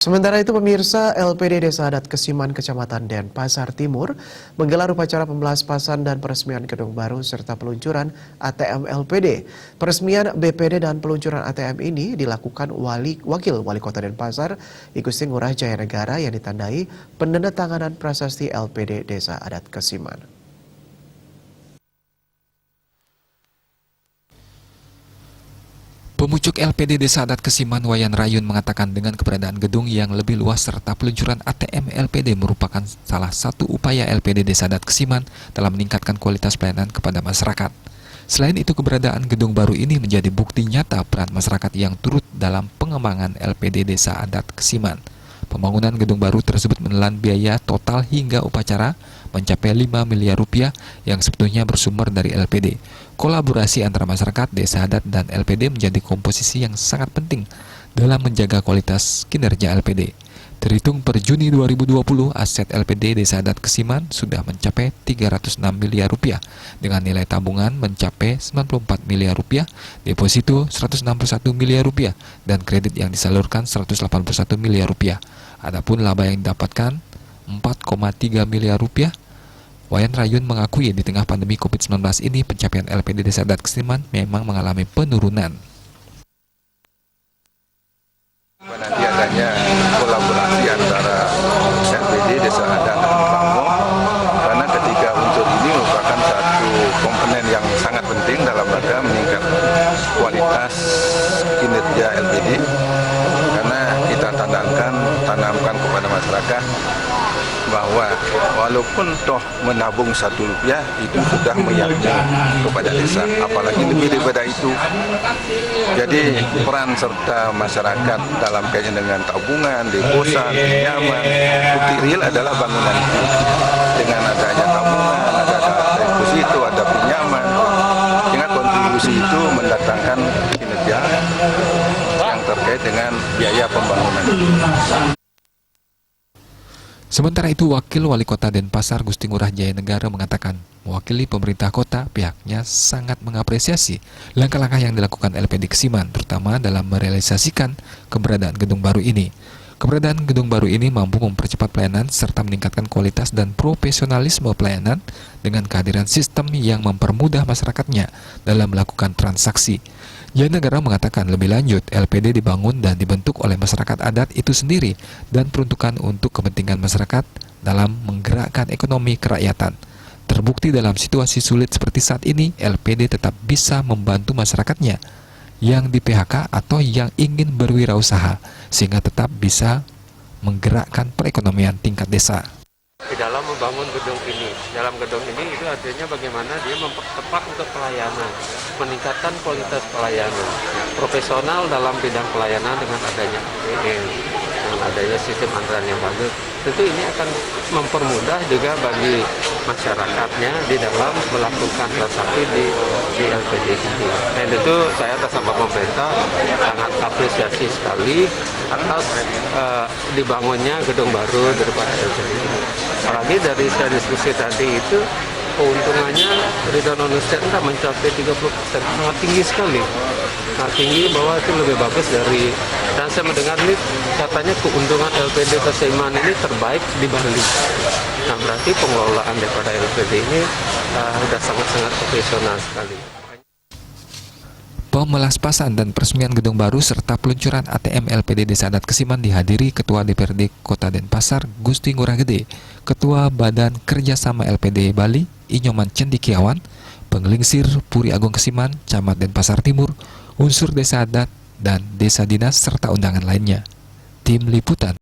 Sementara itu pemirsa, LPD Desa Adat Kesiman Kecamatan Denpasar Timur menggelar upacara pembelaspasan dan peresmian gedung baru serta peluncuran ATM LPD. Peresmian BPD dan peluncuran ATM ini dilakukan Wakil Wali Kota Denpasar, I Gusti Ngurah Jaya Negara yang ditandai penandatanganan prasasti LPD Desa Adat Kesiman. Pemucuk LPD Desa Adat Kesiman Wayan Rayun mengatakan dengan keberadaan gedung yang lebih luas serta peluncuran ATM LPD merupakan salah satu upaya LPD Desa Adat Kesiman dalam meningkatkan kualitas pelayanan kepada masyarakat. Selain itu, keberadaan gedung baru ini menjadi bukti nyata peran masyarakat yang turut dalam pengembangan LPD Desa Adat Kesiman. Pembangunan gedung baru tersebut menelan biaya total hingga upacara mencapai 5 miliar rupiah yang sebetulnya bersumber dari LPD. Kolaborasi antara masyarakat, desa adat, dan LPD menjadi komposisi yang sangat penting dalam menjaga kualitas kinerja LPD. Terhitung per Juni 2020, aset LPD Desa Adat Kesiman sudah mencapai 306 miliar rupiah dengan nilai tabungan mencapai 94 miliar rupiah, deposito 161 miliar rupiah, dan kredit yang disalurkan 181 miliar rupiah. Adapun laba yang didapatkan 4,3 miliar rupiah. Wayan Rayun mengakui di tengah pandemi COVID-19 ini pencapaian LPD Desa Adat Kesiman memang mengalami penurunan. Nanti adanya kolaborasi antara LPD Desa Adat dan Bangun, karena ketiga unsur ini merupakan satu komponen yang sangat penting dalam rangka meningkatkan kualitas kinerja LPD, karena kita tanamkan kepada masyarakat bahwa walaupun toh menabung 1 rupiah itu sudah meyakini kepada desa, apalagi lebih daripada itu. Jadi peran serta masyarakat dalam kaitan dengan tabungan, deposan, pinjaman, bukti real adalah bangunan itu. Dengan adanya tabungan, ada deposito, ada pinjaman, dengan kontribusi itu mendatangkan kinerja yang terkait dengan biaya pembangunan. Sementara itu, Wakil Wali Kota Denpasar Gusti Ngurah Jaya Negara mengatakan, mewakili pemerintah kota, pihaknya sangat mengapresiasi langkah-langkah yang dilakukan LPD Kesiman, terutama dalam merealisasikan keberadaan gedung baru ini. Keberadaan gedung baru ini mampu mempercepat pelayanan serta meningkatkan kualitas dan profesionalisme pelayanan dengan kehadiran sistem yang mempermudah masyarakatnya dalam melakukan transaksi. Jaya Negara mengatakan lebih lanjut, LPD dibangun dan dibentuk oleh masyarakat adat itu sendiri dan peruntukan untuk kepentingan masyarakat dalam menggerakkan ekonomi kerakyatan. Terbukti dalam situasi sulit seperti saat ini, LPD tetap bisa membantu masyarakatnya yang di PHK atau yang ingin berwirausaha, sehingga tetap bisa menggerakkan perekonomian tingkat desa. Di dalam membangun gedung ini, itu artinya bagaimana dia mempercepat untuk pelayanan, meningkatkan kualitas pelayanan, profesional dalam bidang pelayanan dengan adanya ATM, dengan adanya sistem antrean yang bagus. Tentu ini akan mempermudah juga bagi masyarakatnya di dalam melakukan transaksi di LPD ini. Dan itu saya atas nama pemerintah sangat apresiasi sekali atas dibangunnya gedung baru daripada LPD ini. Apalagi dari saya diskusi tadi itu keuntungannya return on investment mencapai 30%, sangat tinggi sekali. Sangat tinggi bahwa itu lebih bagus dari, dan saya mendengar ini katanya keuntungan LPD Kesiman ini terbaik di Bali. Nah, berarti pengelolaan daripada LPD ini sudah sangat-sangat profesional sekali. Pemelaspasan dan peresmian gedung baru serta peluncuran ATM LPD Desa Adat Kesiman dihadiri Ketua DPRD Kota Denpasar Gusti Ngurah Gede, Ketua Badan Kerjasama LPD Bali Inyoman Cendikiawan, Penglingsir Puri Agung Kesiman, Camat Denpasar Timur, unsur desa adat dan desa dinas serta undangan lainnya. Tim Liputan.